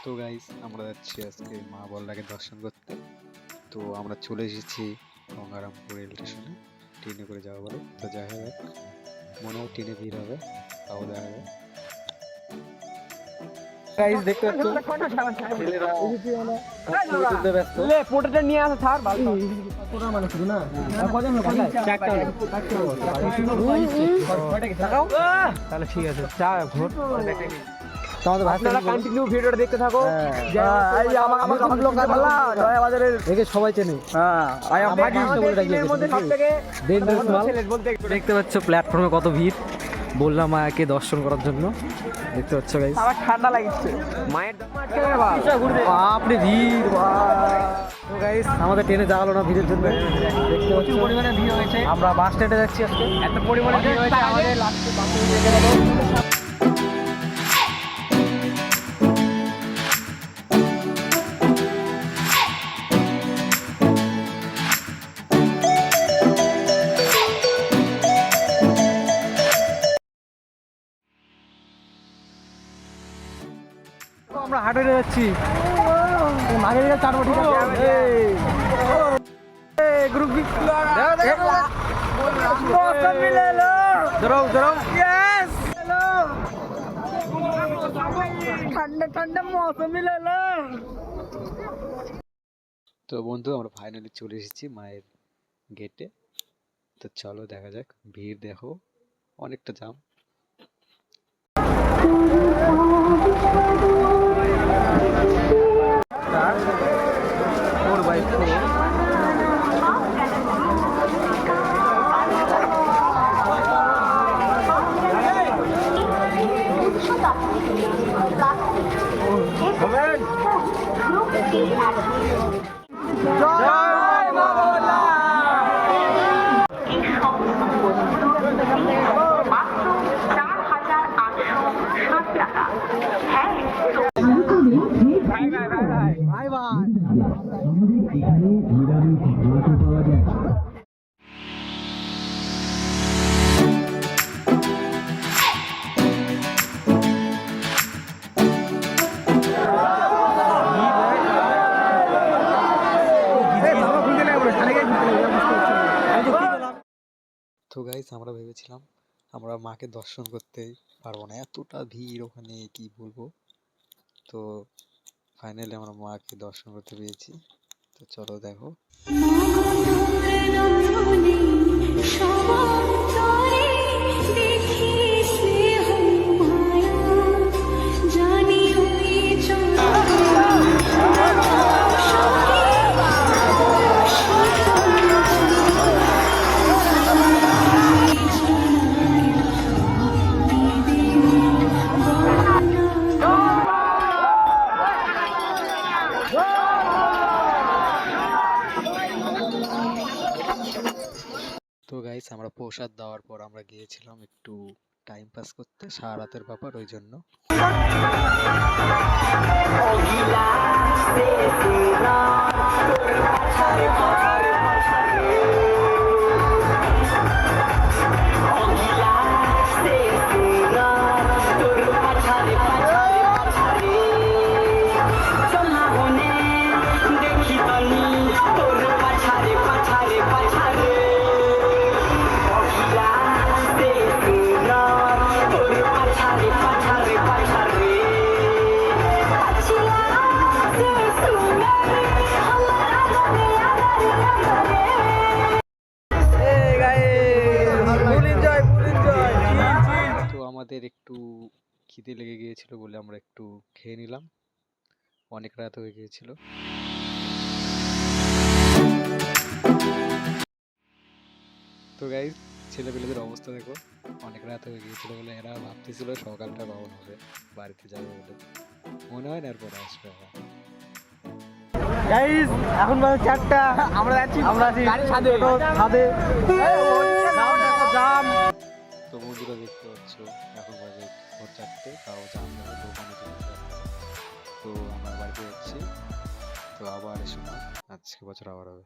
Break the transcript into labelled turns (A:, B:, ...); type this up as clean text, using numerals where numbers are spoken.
A: তো গাইস আমরা যাচ্ছি আজকে মা বলরাকে দর্শন করতে। তো আমরা চলে এসেছি গঙ্গারামপুর রেল স্টেশনে, ট্রেনে করে যাওয়া বলে। তো যাই হোক, মনে হয় ট্রেনে ভিড় হবে, তাও দেখা যাক। গাইস দেখতে পাচ্ছ ছেলেরা ছবি তুলতে ব্যস্ত।
B: পোটাটা নিয়ে আসা ছাড় ভালো পোটা মানে শুধু না কজন লোক চারটা তাহলে ঠিক আছে চা ঘোর তোমাদের ভাষাটা কন্টিনিউ ভিডিওটা দেখতে থাকো। এই আমার লোক ভালো জয়া বাজারের একে সবাই চেনে। হ্যাঁ আমাকে বলে ডাকি এর মধ্যে সবথেকে ডেঞ্জারাস মাল বলতে দেখতে পাচ্ছ প্ল্যাটফর্মে কত ভিড়। বললাম মাকে দর্শন করার জন্য, দেখতে পাচ্ছ গাইস। আমার ঠান্ডা লাগছে মায়ের বাপরে ভিড়। তো গাইস আমাদের ট্রেনে যাওয়া হলো না ভিড়ের জন্য, দেখতে পাচ্ছ পরিমাণে ভিড় হয়েছে। আমরা বাস স্ট্যান্ডে যাচ্ছি আজকে, এত পরিমাণে ভিড় হয়েছে আমাদের লাস্টে বাসে যেতে হলো। আমরা হাটে যাচ্ছি, মাঝে দিকে চারবো ঠিক আছে। গ্রুপ ঠান্ডা ঠান্ডা মৌসুম মিলালো।
A: তো বন্ধু আমরা ফাইনালি চলে এসেছি মায়ের গেটে। তো চলো দেখা যাক, ভিড় দেখো অনেকটা জাম। তো গাইস আমরা ভেবেছিলাম আমরা মাকে দর্শন করতে পারবো না, এতটা ভিড় ওখানে কি বলবো। তো ফাইনালি আমরা মাকে দর্শন করতে পেরেছি। তো চলো দেখো। তো গাইস আমরা প্রসাদ দেওয়ার পর আমরা গিয়েছিলাম একটু টাইম পাস করতে, সারা রাতের ব্যাপার ওই জন্য। আমাদের একটু খিদে লেগে গিয়েছিল বলে আমরা একটু খেয়ে নিলাম, অনেক রাত হয়ে গিয়েছিল। তো গাইস ছেলেপেলেদের অবস্থা দেখো, অনেক রাত হয়ে গিয়েছিল বলে এরা ভাবতেছিল সকালটা পাবন হবে, বাড়িতে যাবে বলে। মনে হয় না এরপর আসবে।
B: গাইস এখন বাজে 4টা, আমরা যাচ্ছি ছাদে। জাম।
A: তো বন্ধুরা দেখতে পাচ্ছ এখন বাজে ভোর 4টে, তাও জাম ধরে দোকানে চলে যায়। তো আমরা বাড়িতে যাচ্ছি, তো আবার এসো না, আজকে বছর আবার হবে।